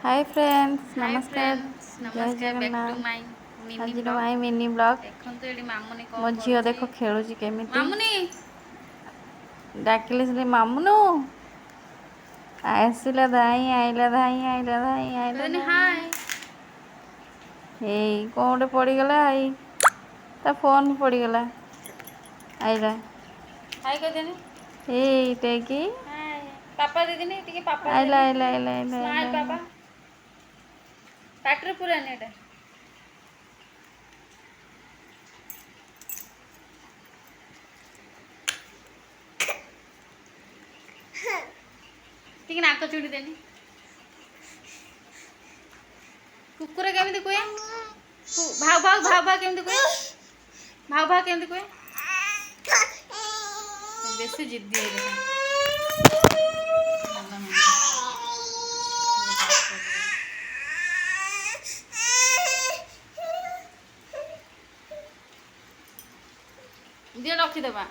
Hi friends hi नमस्कार। Friends जय नमस्कार back to Jagannath. My mini आज ब्लॉग। My mini blog. देखंतु एडी मामुनी मो कोन झियो करूची। देख खेलुची केमिति। मामुनी डाकिले से मामुनु आसिला धाई आइला धाई आइला धाई आइला कहदेनी धाई। हाय। एई कोन पड़ीगला आई ता फोन पड़ीगला आइला। हाय कहदेनी एईटा कि हाय पापा देदेनी टिके पापा आइला देदेनी आइला आइला आइला स्माइल आइला पापा पाटर पुरानी एटा टिके नाक चुड़ी देनी कुकुर केमिति कुए भाव भाव भाव भाव केमिति कुए भाव भाव केमिति कुए बेसी जिद्दी है दियो रखीदेवा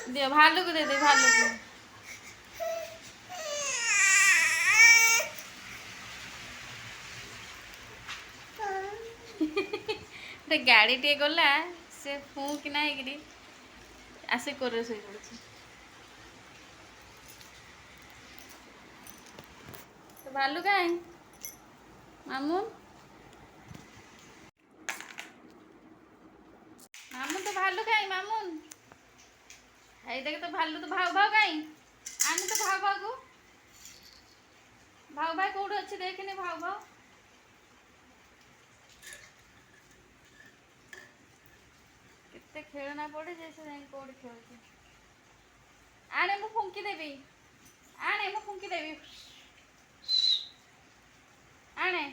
दियो भालू को दे दे भालू को गाड़ी टे गला से फू कि ना आसे कोरे सही पड़े तो भालू कहीं मामू मामू तो भालू कहीं मामू है देख तो भालू तो भाव भाव कहीं आने तो भाव भाव को भाव भाई कौट अच्छे देखने भाव भाव कितने खेलना पड़े जैसे नहीं कौट खेलते आने मु फुंकी देवी आने मु फुंकी देवी आने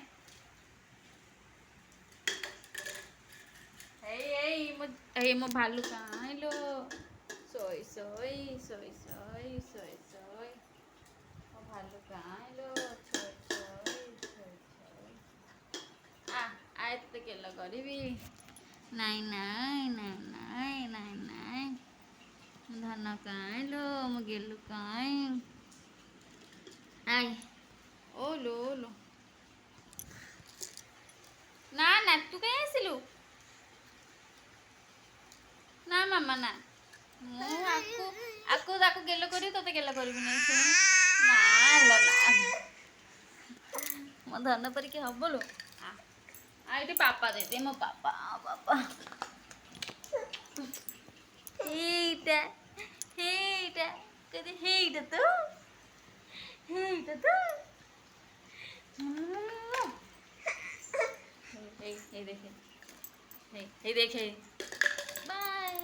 ए मो भालू कहाँ लो सोई सोई सोई सोई सोई सोई मो भालू कहाँ लो सोई सोई सोई सोई आए तो केला करी नाई नाई नाई नाई नाई नाई धन कहाँ लो मो गेलु कहाँ आए ओ लो ना ना तू कहीं आसिलु ना मामा ना मु आकु आकु ताकु गेलो करी तोते गेलो करी नहीं सुन ना लो ना मो धन परिके हबलो आइटी पापा दे दे मो पापा पापा हेटा हेटा कदे हेटा तो हे देखे हे देखे बाय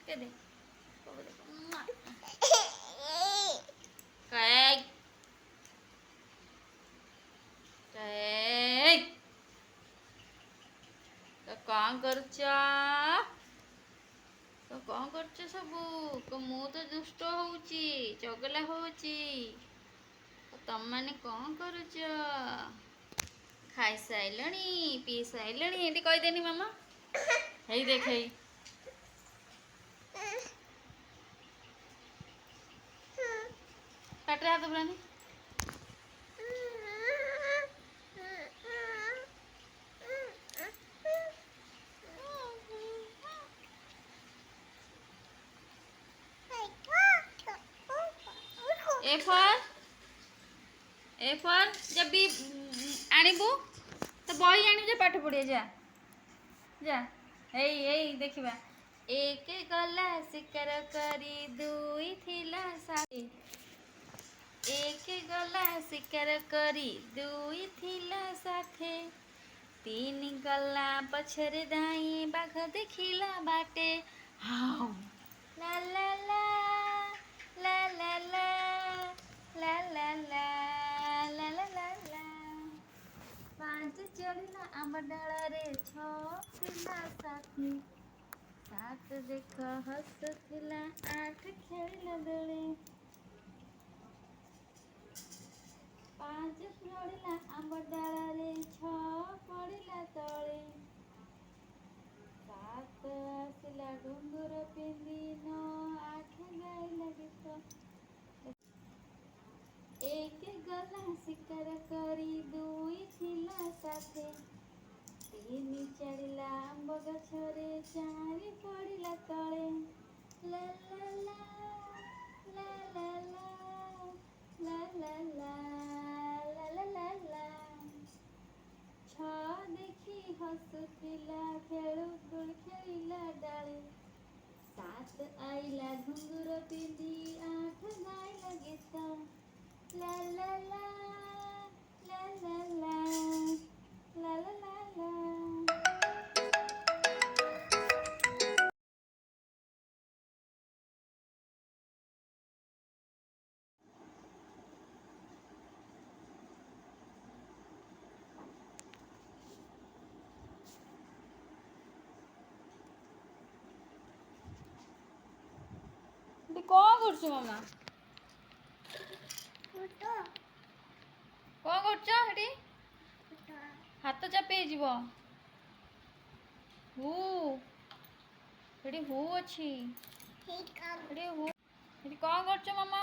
कदे बाबा देखो काय काय तो कौन करछ तो कौन करछ सबू तो मु तो दुष्ट होउची चगला होउची तम माने कौन करुछ खाई साइलणी पी साइलणी एटी कहि देनी मामा हेई देख हेई पाटरे हाथ बुलानी ए फॉर जब भी आनिबू तो बही आनी जे पाठ पढ़िए जा जा एई देखिबा एक गला शिकार करी दुई थिला साथी एक गला शिकार करी दुई थिला साथे तीन गला पछरे दाई बाघ देखिला बाटे हाउ ला ला ला ला ला ला ला ला ला ला ला ला ला पांच चढ़िला आंब डाला रे छ थिला साथी सात देख हसुथिला आठ खेलिला दोले पांच चढ़िला आंब डाला रे छ पड़िला तले सात आसिला घुंगुर पिंदी न आठ गाइला गीत एक गला शिकार ତିନି ଚଢ଼ିଲା ଆମ୍ବ ଗଛରେ ଚାରି ପଡ଼ିଲା ତଳେ ଲା ଲା ଲା ଲା ଲା ଲା ଲା ଲା ଲା ଲା ଲା ଲା ଲା ଛଅ ଦେଖି ହସୁଥିଲା ଖେଳୁକୁଳ ଖେଳିଲା ଡାଳେ ସାତ ଆଇଲା ଘୁଙ୍ଗୁର ପିନ୍ଧି ଆଠ ଗାଇଲା ଗୀତ ଲା ଲା ଲା ଲା ଲା ଲା ଲା ଲା ଲା ଲା ଏଠି କ'ଣ କରୁଛୁ ମାମା? କ'ଣ କରୁଛ ଏଠି? ହାତ ଚାପି ହେଇଯିବ। ହୁ ଏଠି ହୁ ଅଛି। ଏଠି ହୁ ଏଠି କ'ଣ କରୁଛ ମାମା?